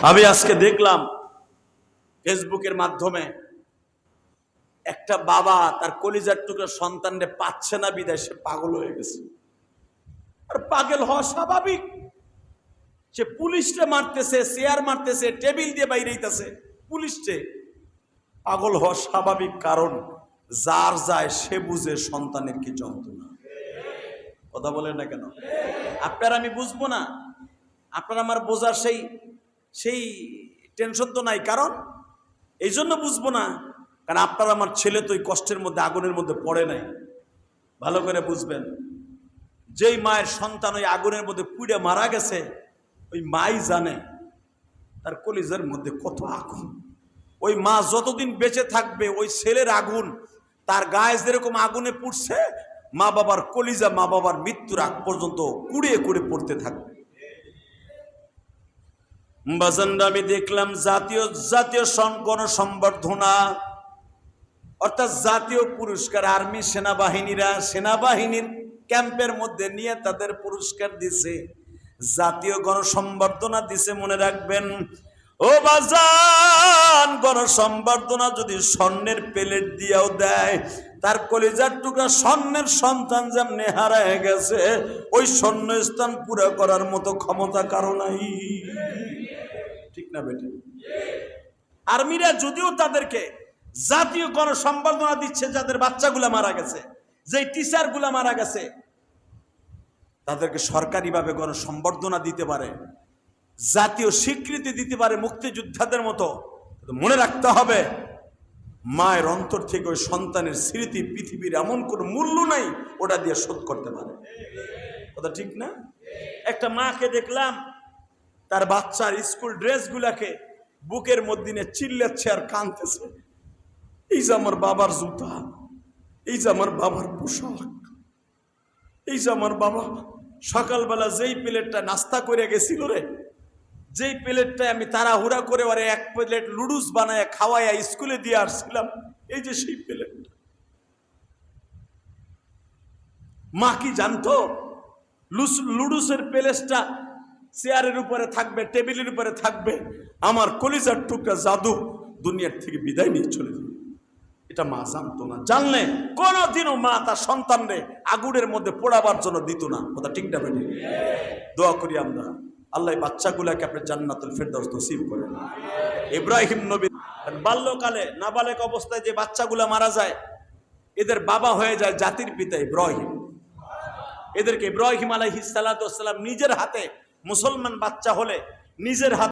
আমি আজকে দেখলাম ফেসবুকের মাধ্যমে একটা বাবা তার কলিজার টুকরা সন্তানরে পাচ্ছে না বিদায় সে পাগল হয়ে গেছে। আর পাগল হওয়া স্বাভাবিক। সে পুলিশকে মারতেছে, চেয়ার মারতেছে, টেবিল দিয়ে বাইরে হইতেছে, পুলিশকে। পাগল হওয়া স্বাভাবিক, কারণ যার যায় সে বুঝে সন্তানের কি যন্ত্রণা। কথা বলেন না কেন? আপনার আমি বুঝবো না, আপনার আমার বোঝার সেই টেনশন তো নাই। কারণ এই জন্য বুঝবো না, কারণ আপনার আমার ছেলে তো ওই কষ্টের মধ্যে, আগুনের মধ্যে পড়ে নাই। ভালো করে বুঝবেন, যেই মায়ের সন্তান ওই আগুনের মধ্যে পুড়ে মারা গেছে, ওই মাই জানে তার কলিজার মধ্যে কত আগুন। ওই মা যতদিন বেঁচে থাকবে ওই ছেলের আগুন তার গায়ে যেরকম আগুনে পুড়ছে, মা বাবার কলিজা মা বাবার মৃত্যুর আগ পর্যন্ত কুড়িয়ে কুড়িয়ে পড়তে থাকবে। বাজানরা আমি দেখলাম জাতীয় গণসংবর্ধনা অর্থাৎ জাতীয় পুরস্কার আর্মি সেনাবাহিনীর ক্যাম্পের মধ্যে নিয়ে তাদের পুরস্কার দিছে, জাতীয় গণসংবর্ধনা দিছে। মনে রাখবেন ও বাজান, গণসংবর্ধনা যদি স্বর্ণের প্লেট দিয়েও দেয়, তার কলিজার টুকরা স্বর্ণের সন্তান যেমনি হারায় গেছে, ওই স্বর্ণ স্থান পুরো করার মতো ক্ষমতা কারো নাই। ঠিক না বেটা? আর্মিরা যদিও তাদেরকে জাতীয় গণসংবর্ধনা দিচ্ছে, যাদের বাচ্চাগুলা মারা গেছে, যে টিচারগুলা মারা গেছে, তাদেরকে সরকারিভাবে গণসংবর্ধনা দিতে পারে, জাতীয় স্বীকৃতি দিতে পারে মুক্তিযোদ্ধাদের মতো। মনে রাখতে হবে, মায়ের অন্তর থেকে ওই সন্তানের স্মৃতি পৃথিবীর এমন কোনো মূল্য নাই ওটা দিয়ে শোধ করতে পারে। কথা ঠিক না? একটা মাকে দেখলাম তার বাচ্চার স্কুল ড্রেসগুলাকে বুকের মধ্যে নিয়ে চিল্লাচ্ছে আর কাঁদতেছে, এই যে আমার বাবার জুতা, এই যে আমার বাবার পোশাক, এই যে আমার বাবা সকালবেলা যেই প্লেটটা নাস্তা করে গেছিল রে, যেই প্লেটটা আমি তাড়াহুড়া করে ওরে এক প্লেট লুডুস বানায় খাওয়াইয়া স্কুলে দিয়ে আসছিলাম, এই যে সেই প্লেটটা। মা কি জানতো লুডুসের প্লেটটা চেয়ারের উপরে থাকবে, টেবিলের উপরে থাকবে, আমার কলিজার টুকরা জাদু দুনিয়ার থেকে বিদায় নিয়ে চলে যাবে? এটা মা জানতো না। জানলে কোনোদিনও মা তার সন্তানরে আগুনের মধ্যে পোড়াবার জন্য দিত না। কথা ঠিক না বেটি? দোয়া করি আমরা, আল্লাহ বাচ্চাগুলাকে আপনার জান্নাতুল ফেরদাউস নসিব করেন। ইব্রাহিম নবী বাল্যকালে নাবালেক অবস্থায় যে বাচ্চাগুলা মারা যায়, এদের বাবা হয়ে যায় জাতির পিতা ইব্রাহিম। এদেরকে ইব্রাহিম আলাইহিস সালাতু ওয়াস সালাম নিজের হাতে, মুসলমান বাচ্চা হলে নিজের হাতে